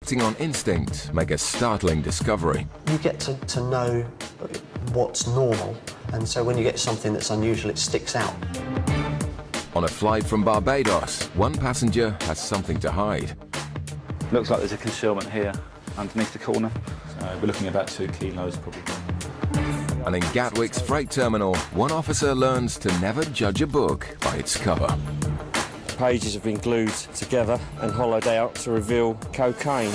Acting on instinct, make a startling discovery. You get to know what's normal, and so when you get something that's unusual, it sticks out. On a flight from Barbados, one passenger has something to hide. Looks like there's a concealment here underneath the corner. So we're looking at about 2 kilos probably. And in Gatwick's freight terminal, one officer learns to never judge a book by its cover. Pages have been glued together and hollowed out to reveal cocaine.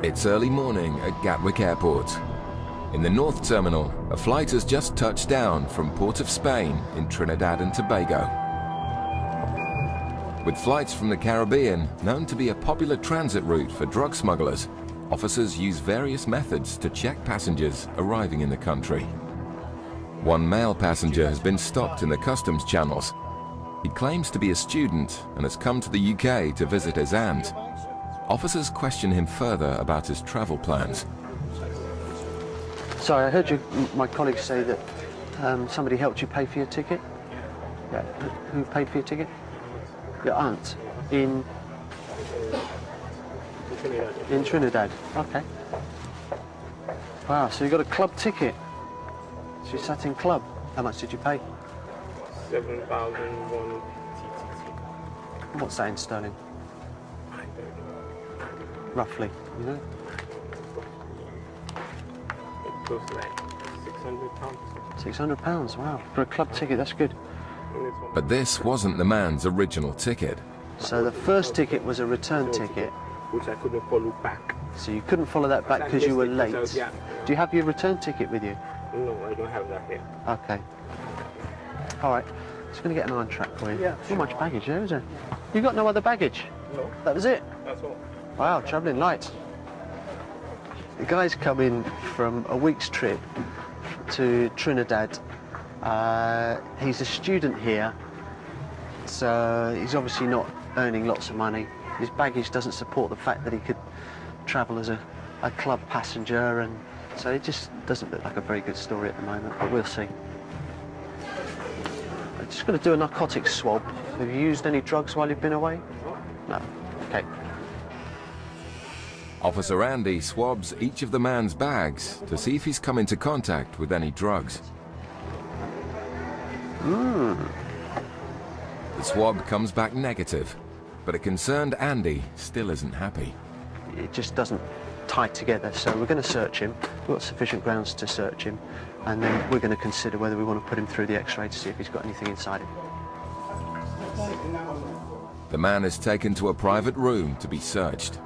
It's early morning at Gatwick Airport. In the North Terminal, a flight has just touched down from Port of Spain in Trinidad and Tobago. With flights from the Caribbean known to be a popular transit route for drug smugglers, officers use various methods to check passengers arriving in the country. One male passenger has been stopped in the customs channels. He claims to be a student and has come to the UK to visit his aunt. Officers question him further about his travel plans. Sorry, I heard my colleagues say that somebody helped you pay for your ticket. Yeah, who paid for your ticket? Your aunt in Trinidad. Okay. Wow, so you got a club ticket. So you sat in club. How much did you pay? 7,001 TTC. What's that in sterling? I don't know. Roughly, you know? It goes like £600. £600, wow. For a club ticket, that's good. But this wasn't the man's original ticket. So the first ticket was a return ticket. Which I couldn't follow back. So you couldn't follow that back because you were late. Yeah. Do you have your return ticket with you? No, I don't have that here. Okay. All right. Just going to get an iron track for you. Yeah. Not much baggage there, is there? You got no other baggage? No. That was it? That's all. Wow, travelling light. The guy's come in from a week's trip to Trinidad. He's a student here, so he's obviously not earning lots of money. His baggage doesn't support the fact that he could travel as a club passenger, and so it just doesn't look like a very good story at the moment, but we'll see. I'm just going to do a narcotics swab. Have you used any drugs while you've been away? No. Okay. Officer Andy swabs each of the man's bags to see if he's come into contact with any drugs. The swab comes back negative, but a concerned Andy still isn't happy. It just doesn't tie together, so we're going to search him. We've got sufficient grounds to search him, and then we're going to consider whether we want to put him through the X-ray to see if he's got anything inside him. The man is taken to a private room to be searched.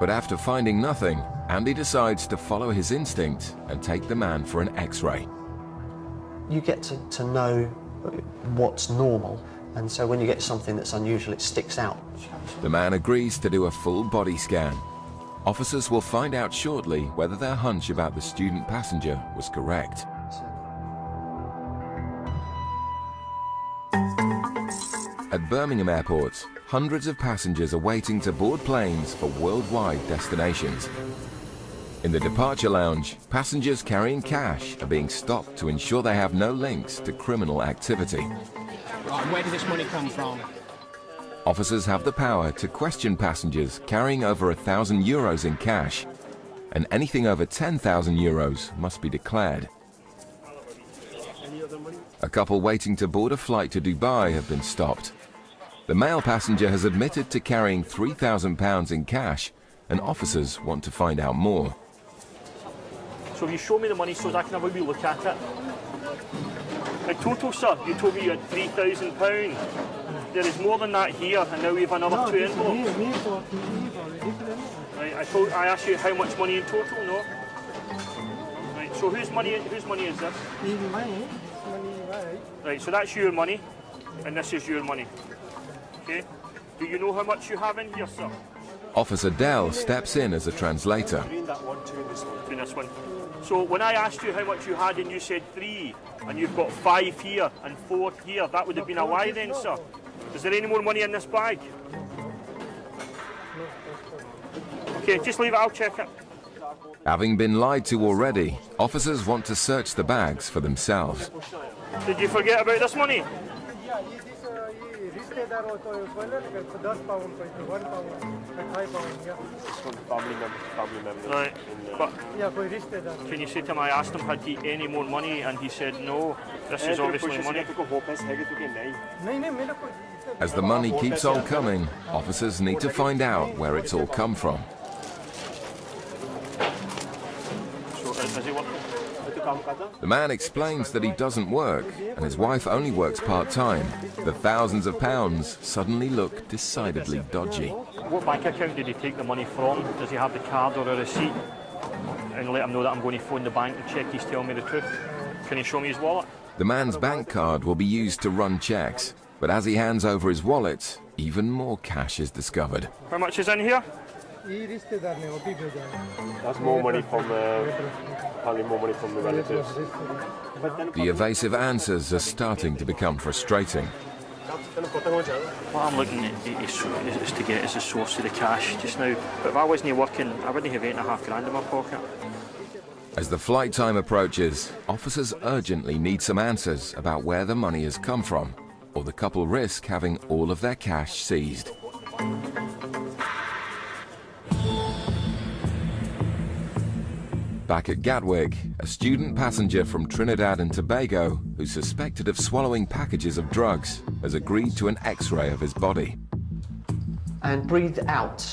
But after finding nothing, Andy decides to follow his instinct and take the man for an X-ray. You get to know what's normal, and so when you get something that's unusual, it sticks out. The man agrees to do a full body scan. Officers will find out shortly whether their hunch about the student passenger was correct. At Birmingham Airport, hundreds of passengers are waiting to board planes for worldwide destinations. In the departure lounge, passengers carrying cash are being stopped to ensure they have no links to criminal activity. Right, where did this money come from? Officers have the power to question passengers carrying over 1,000 euros in cash, and anything over 10,000 euros must be declared. A couple waiting to board a flight to Dubai have been stopped. The male passenger has admitted to carrying £3,000 in cash, and officers want to find out more. So if you show me the money so that I can have a wee look at it. In total, sir, you told me you had £3,000. There is more than that here, and now we have another 2 envelopes. Right, I asked you how much money in total, no? Right, so whose money is this? Right, so that's your money, and this is your money. Okay? Do you know how much you have in here, sir? Officer Dell steps in as a translator. Between this one. So when I asked you how much you had and you said 3, and you've got 5 here and 4 here, that would have been a lie then, sir. Is there any more money in this bag? Okay, just leave it, I'll check it. Having been lied to already, officers want to search the bags for themselves. Did you forget about this money? Right, but can you say to him, I asked him had he any more money and he said no, this is obviously money. As the money keeps on coming, officers need to find out where it's all come from. So does he work? The man explains that he doesn't work and his wife only works part-time. The thousands of pounds suddenly look decidedly dodgy. What bank account did he take the money from? Does he have the card or a receipt? And let him know that I'm going to phone the bank and check he's telling me the truth. Can he show me his wallet? The man's bank card will be used to run checks, but as he hands over his wallet, even more cash is discovered. How much is in here? That's more money from, probably more money from the relatives. The evasive answers are starting to become frustrating. What I'm looking at is to get is the source of the cash just now. But if I wasn't working, I wouldn't have £8.5 in my pocket. As the flight time approaches, officers urgently need some answers about where the money has come from, or the couple risk having all of their cash seized. Back at Gatwick, a student passenger from Trinidad and Tobago, who's suspected of swallowing packages of drugs, has agreed to an X-ray of his body. And breathe out.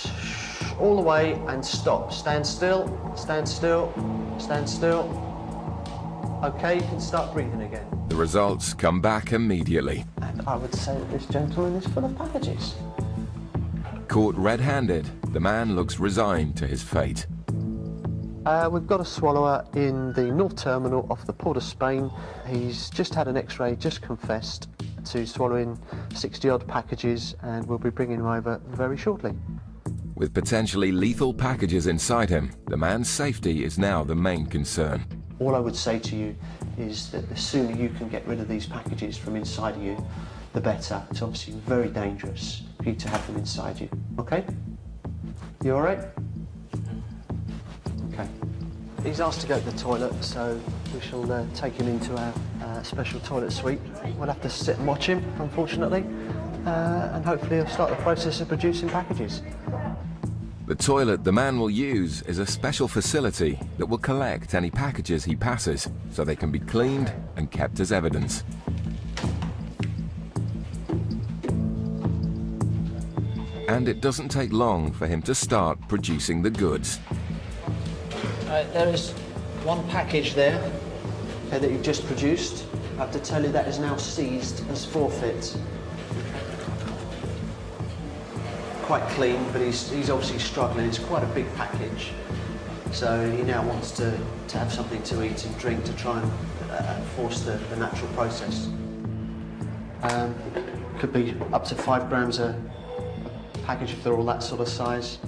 All the way and stop. Stand still, stand still, stand still. Okay, you can start breathing again. The results come back immediately. And I would say that this gentleman is full of packages. Caught red-handed, the man looks resigned to his fate. We've got a swallower in the North Terminal off the Port of Spain. He's just had an X-ray, just confessed to swallowing 60-odd packages, and we'll be bringing him over very shortly. With potentially lethal packages inside him, the man's safety is now the main concern. All I would say to you is that the sooner you can get rid of these packages from inside of you, the better. It's obviously very dangerous for you to have them inside you. Okay? You all right? Okay. He's asked to go to the toilet, so we shall take him into our special toilet suite. We'll have to sit and watch him, unfortunately, and hopefully he'll start the process of producing packages. The toilet the man will use is a special facility that will collect any packages he passes, so they can be cleaned and kept as evidence. And it doesn't take long for him to start producing the goods. There is one package there that you've just produced. I have to tell you that is now seized as forfeit. Quite clean, but he's obviously struggling. It's quite a big package. So he now wants to have something to eat and drink to try and force the natural process. Could be up to 5 grams a package if they're all that sort of size.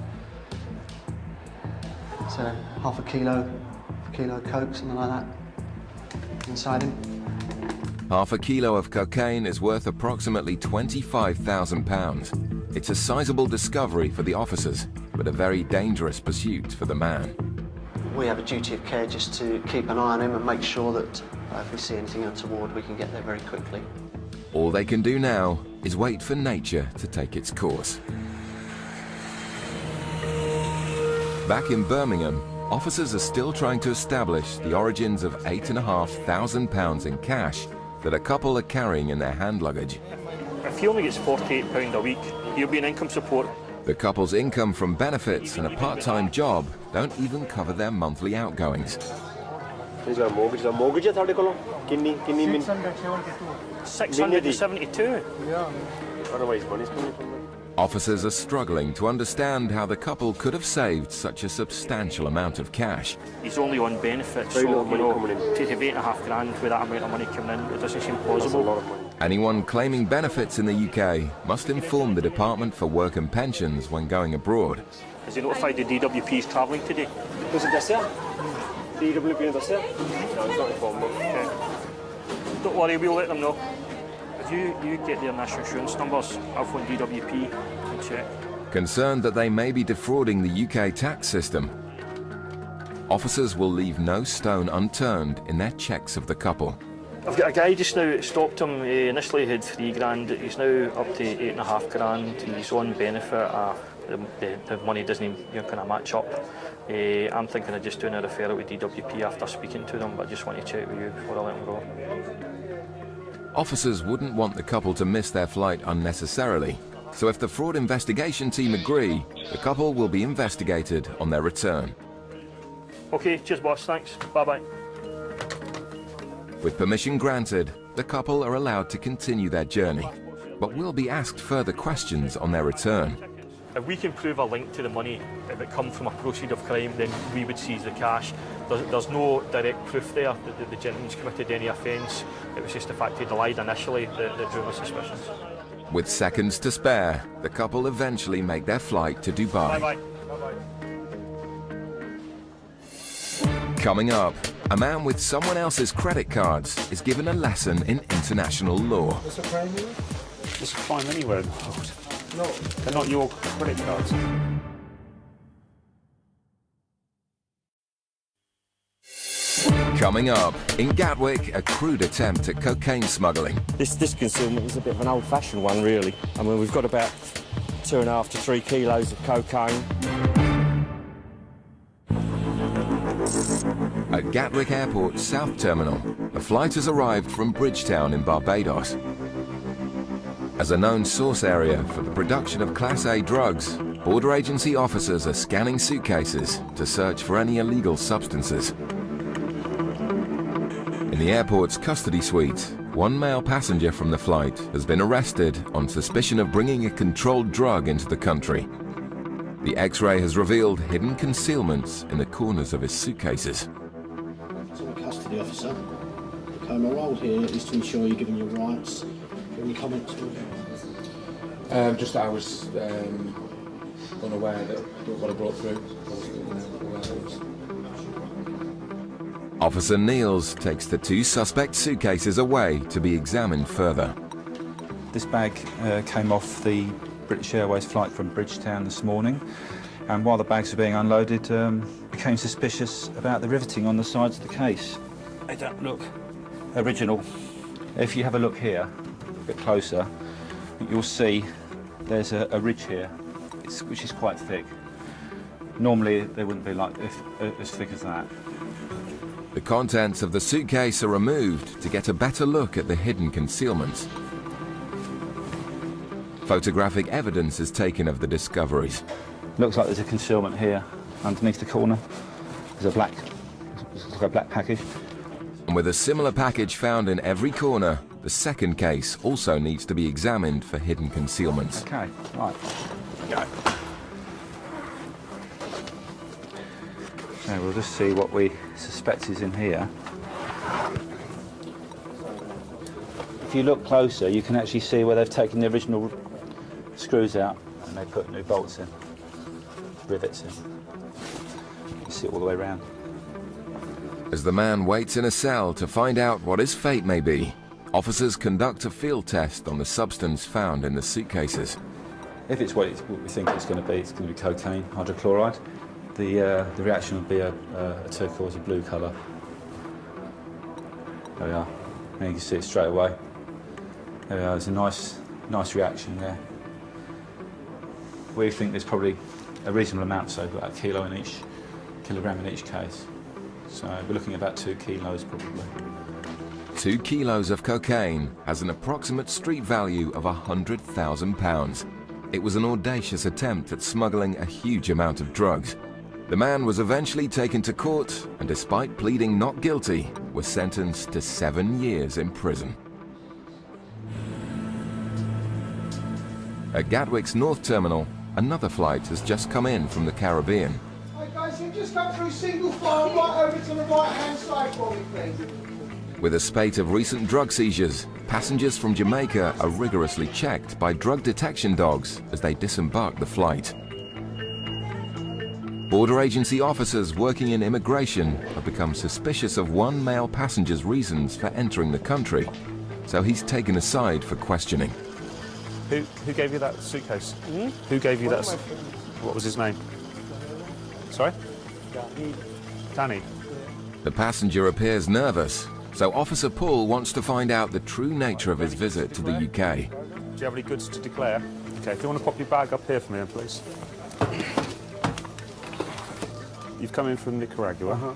So half a kilo of coke, something like that, inside him. Half a kilo of cocaine is worth approximately £25,000. It's a sizable discovery for the officers, but a very dangerous pursuit for the man. We have a duty of care just to keep an eye on him and make sure that if we see anything untoward, we can get there very quickly. All they can do now is wait for nature to take its course. Back in Birmingham, officers are still trying to establish the origins of £8,500 in cash that a couple are carrying in their hand luggage. If he only gets £48 a week, he'll be in income support. The couple's income from benefits and a part-time job don't even cover their monthly outgoings. He's got a mortgage. A mortgage at 672. Yeah. Otherwise, money's coming from them. Officers are struggling to understand how the couple could have saved such a substantial amount of cash. He's only on benefits, so Very little money coming in. to have £8.5 with that amount of money coming in, it doesn't seem plausible. That's a lot of money. Anyone claiming benefits in the UK must inform the Department for Work and Pensions when going abroad. Has he notified the DWP he's travelling today? Was it this year? DWP in this year? No, it's not informed. Okay. Don't worry, we'll let them know. If you get their national insurance numbers, I'll phone DWP and check. Concerned that they may be defrauding the UK tax system, officers will leave no stone unturned in their checks of the couple. I've got a guy just now that stopped him. He initially had £3,000. He's now up to £8,500. He's on benefit. The money doesn't kind of match up. I'm thinking of just doing a referral with DWP after speaking to them, but I just want to check with you before I let him go. Officers wouldn't want the couple to miss their flight unnecessarily, so if the fraud investigation team agree, the couple will be investigated on their return. Okay, cheers boss, thanks, bye-bye. With permission granted, the couple are allowed to continue their journey, but will be asked further questions on their return. If we can prove a link to the money, if it comes from a proceed of crime, then we would seize the cash. There's no direct proof there that the gentleman's committed any offence. It was just the fact he lied initially that drew my suspicions. With seconds to spare, the couple eventually make their flight to Dubai. Bye-bye. Coming up, a man with someone else's credit cards is given a lesson in international law. What's a crime here? There's a crime anywhere in the world. No. They're not your credit cards. Coming up, in Gatwick, a crude attempt at cocaine smuggling. This concealment is a bit of an old-fashioned one, really. I mean, we've got about 2.5 to 3 kilos of cocaine. At Gatwick Airport's South Terminal, a flight has arrived from Bridgetown in Barbados. As a known source area for the production of Class A drugs, border agency officers are scanning suitcases to search for any illegal substances. In the airport's custody suite, one male passenger from the flight has been arrested on suspicion of bringing a controlled drug into the country. The X-ray has revealed hidden concealments in the corners of his suitcases. So I'm a custody officer. Okay, my role here is to ensure you're given your rights. Any comments? Just that I was unaware that what I brought through. Officer Niels takes the 2 suspect suitcases away to be examined further. This bag came off the British Airways flight from Bridgetown this morning, and while the bags were being unloaded, became suspicious about the riveting on the sides of the case. They don't look original. If you have a look here, a bit closer, you'll see there's a ridge here, which is quite thick. Normally they wouldn't be like as thick as that. The contents of the suitcase are removed to get a better look at the hidden concealments. Photographic evidence is taken of the discoveries. Looks like there's a concealment here underneath the corner. There's a black package. And with a similar package found in every corner, the second case also needs to be examined for hidden concealments. Okay, right. Go. So we'll just see what we suspect is in here. If you look closer, you can actually see where they've taken the original screws out and they put new bolts in, rivets in. You see it all the way around. As the man waits in a cell to find out what his fate may be, officers conduct a field test on the substance found in the suitcases. If it's what we think it's going to be cocaine, hydrochloride. The reaction will be a turquoise blue colour. There we are. And you can see it straight away. There we are. There's a nice reaction there. We think there's probably a reasonable amount, so about a kilogram in each case. So we're looking at about 2 kilos probably. 2 kilos of cocaine has an approximate street value of £100,000. It was an audacious attempt at smuggling a huge amount of drugs. The man was eventually taken to court and, despite pleading not guilty, was sentenced to 7 years in prison. At Gatwick's North Terminal, another flight has just come in from the Caribbean. Hi guys, you just come through single file right over to the right-hand side for me, please. With a spate of recent drug seizures, passengers from Jamaica are rigorously checked by drug detection dogs as they disembark the flight. Border agency officers working in immigration have become suspicious of one male passenger's reasons for entering the country, so he's taken aside for questioning. Who gave you that suitcase? Who gave you that? What was his name? Sorry? Danny. The passenger appears nervous, so Officer Paul wants to find out the true nature of his visit to the UK. Do you have any goods to declare? Okay, if you want to pop your bag up here for me, then, please. You've come in from Nicaragua.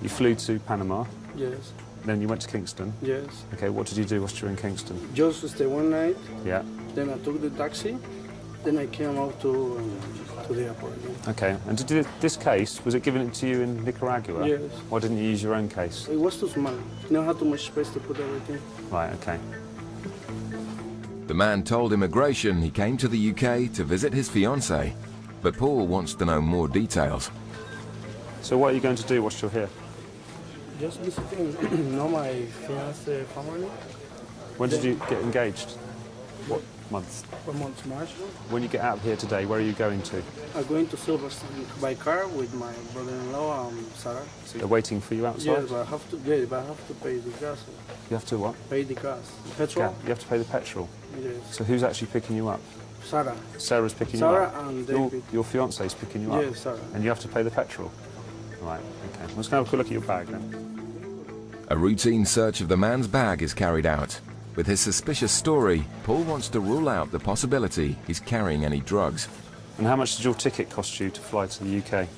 You flew to Panama. Yes. Then you went to Kingston. Yes. Okay, what did you do whilst you were in Kingston? Just stay one night. Yeah. Then I took the taxi. Then I came out to the airport. Okay, and this case, was it given to you in Nicaragua? Yes. Why didn't you use your own case? It was too small. You don't have too much space to put everything. Right, okay. The man told immigration he came to the UK to visit his fiancée, but Paul wants to know more details. So what are you going to do whilst you're here? Just visiting, my fiancé family. When did you get engaged? What month? For months, March. When you get out of here today, where are you going to? I'm going to Silverstone by car with my brother-in-law, Sarah. So they're waiting for you outside? Yes, but I have to. Yeah, but I have to pay the gas. You have to what? Pay the gas. Petrol. Yeah, you have to pay the petrol. Yes. So who's actually picking you up? Sarah. Sarah's picking you up. Sarah and David. Your fiance's picking you up. Yes, Sarah. And you have to pay the petrol. Right. Okay. I'm just going to have a quick look at your bag then. A routine search of the man's bag is carried out. With his suspicious story, Paul wants to rule out the possibility he's carrying any drugs. And how much did your ticket cost you to fly to the UK?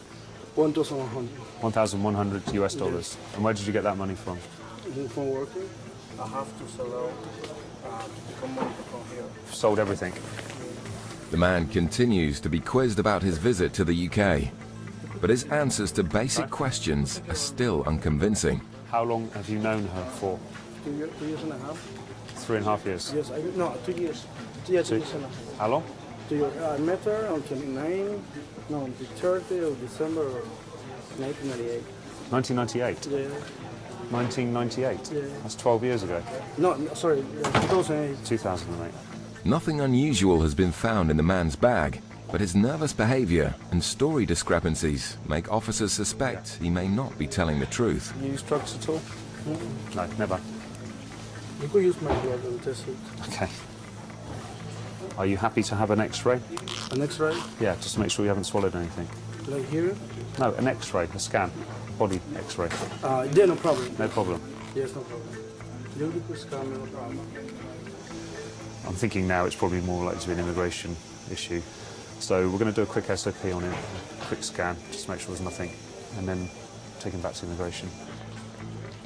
1,100. 1,100 US dollars. Yes. And where did you get that money from? From working. I have to sell out to come money from here. Sold everything. The man continues to be quizzed about his visit to the UK, but his answers to basic questions are still unconvincing. How long have you known her for? 2 years and a half. 3.5 years? Yes, no, 2 years. 2 years and a half. How long? 2 years. I met her on the 30th of December 1998. 1998? Yeah. 1998? Yeah. That's 12 years ago. No, sorry, 2008. 2008. Nothing unusual has been found in the man's bag, but his nervous behavior and story discrepancies make officers suspect he may not be telling the truth. You use drugs at all? No, never. You could use my blood and test it. Okay. Are you happy to have an X-ray? An X-ray? Yeah, just to make sure you haven't swallowed anything. Like here? No, an X-ray, a scan, body X-ray. Yeah, no problem. No problem. Yes, no problem. You could scan me, no problem. I'm thinking now it's probably more likely to be an immigration issue. So we're going to do a quick SOP on it, a quick scan, just to make sure there's nothing, and then take him back to immigration.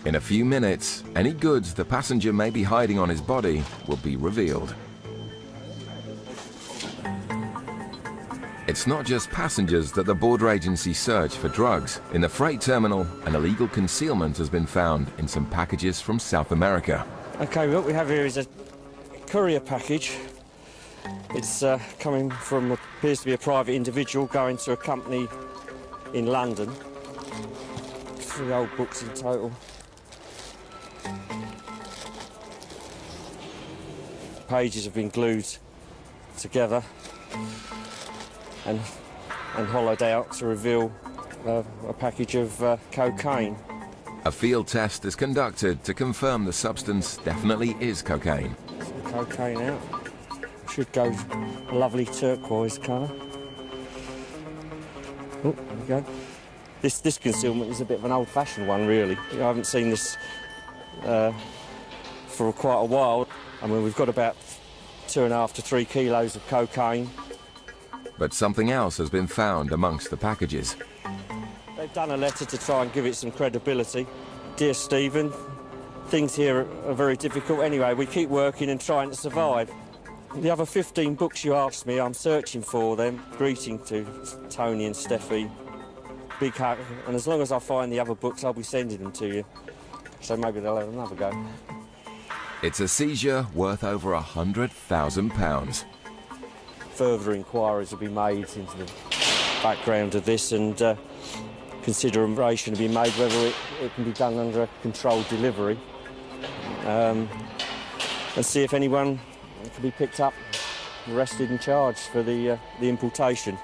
In a few minutes, any goods the passenger may be hiding on his body will be revealed. It's not just passengers that the border agency search for drugs. In the freight terminal, an illegal concealment has been found in some packages from South America. Okay, what we have here is a courier package. It's coming from, appears to be a private individual going to a company in London. 3 old books in total. Pages have been glued together and hollowed out to reveal a package of cocaine. A field test is conducted to confirm the substance definitely is cocaine. Some cocaine out. Should go a lovely turquoise colour. Oh, there we go. This concealment is a bit of an old-fashioned one, really. I haven't seen this for quite a while. I mean, we've got about 2.5 to 3 kilos of cocaine. But something else has been found amongst the packages. They've done a letter to try and give it some credibility. Dear Stephen, things here are very difficult. Anyway, we keep working and trying to survive. The other 15 books you asked me, I'm searching for them. Greeting to Tony and Steffi. Big hug. And as long as I find the other books, I'll be sending them to you. So maybe they'll have another go. It's a seizure worth over £100,000. Further inquiries will be made into the background of this, and consideration will be made whether it can be done under a controlled delivery, and see if anyone can be picked up, arrested and charged for the importation.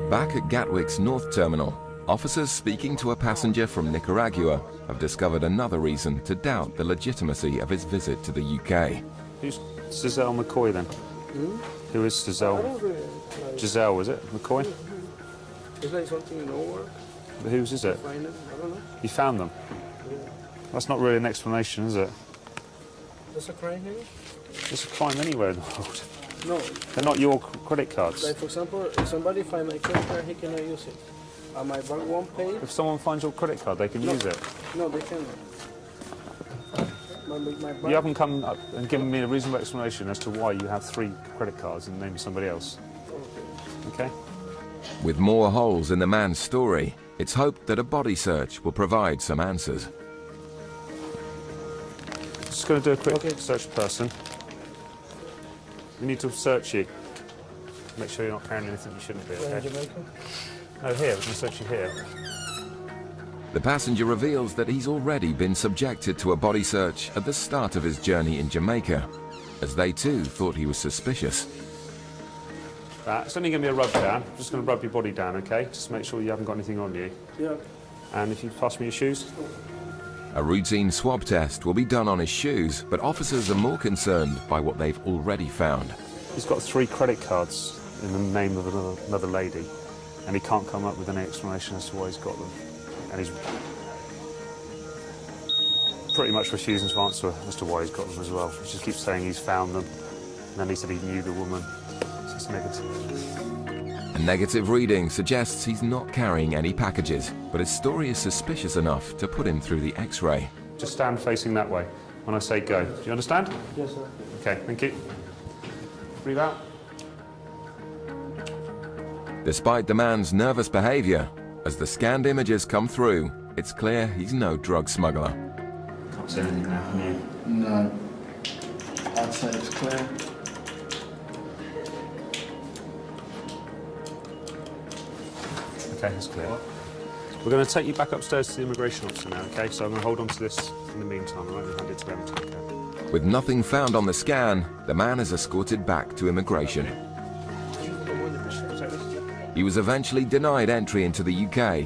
Back at Gatwick's North Terminal, Officers speaking to a passenger from Nicaragua have discovered another reason to doubt the legitimacy of his visit to the UK. Who's Giselle McCoy then? Who is Giselle? Giselle, was it? McCoy? It's like something in work. But whose is it? Find them. I don't know. You found them? That's not really an explanation, is it? There's a crime here? There's a crime anywhere in the world. No. They're not your credit cards. Like, for example, if somebody finds my credit card, he cannot use it. My bank won't pay. If someone finds your credit card, they can use it. No, they cannot. My bank... You haven't come up and given me a reasonable explanation as to why you have 3 credit cards and name somebody else. Okay? With more holes in the man's story, it's hoped that a body search will provide some answers. Just going to do a quick search person. We need to search you. Make sure you're not carrying anything you shouldn't be, okay? No, here, we're going to search you here. The passenger reveals that he's already been subjected to a body search at the start of his journey in Jamaica, as they too thought he was suspicious. It's only going to be a rub down. I'm just going to rub your body down, okay? Just make sure you haven't got anything on you. Yeah. And if you pass me your shoes. A routine swab test will be done on his shoes, but officers are more concerned by what they've already found. He's got 3 credit cards in the name of another lady, and he can't come up with any explanation as to why he's got them. And he's pretty much refusing to answer as to why he's got them as well. He just keeps saying he's found them, and then he said he knew the woman. So it's negative. A negative reading suggests he's not carrying any packages, but his story is suspicious enough to put him through the X-ray. Just stand facing that way when I say go. Do you understand? Yes, sir. Okay, thank you. Breathe out. Despite the man's nervous behavior, as the scanned images come through, it's clear he's no drug smuggler. Can't see anything now, can you? No. I'd say it's clear. Okay, it's clear. We're going to take you back upstairs to the immigration officer now, okay? So I'm going to hold on to this in the meantime, all right? And hand it to them to take care. With nothing found on the scan, the man is escorted back to immigration. He was eventually denied entry into the UK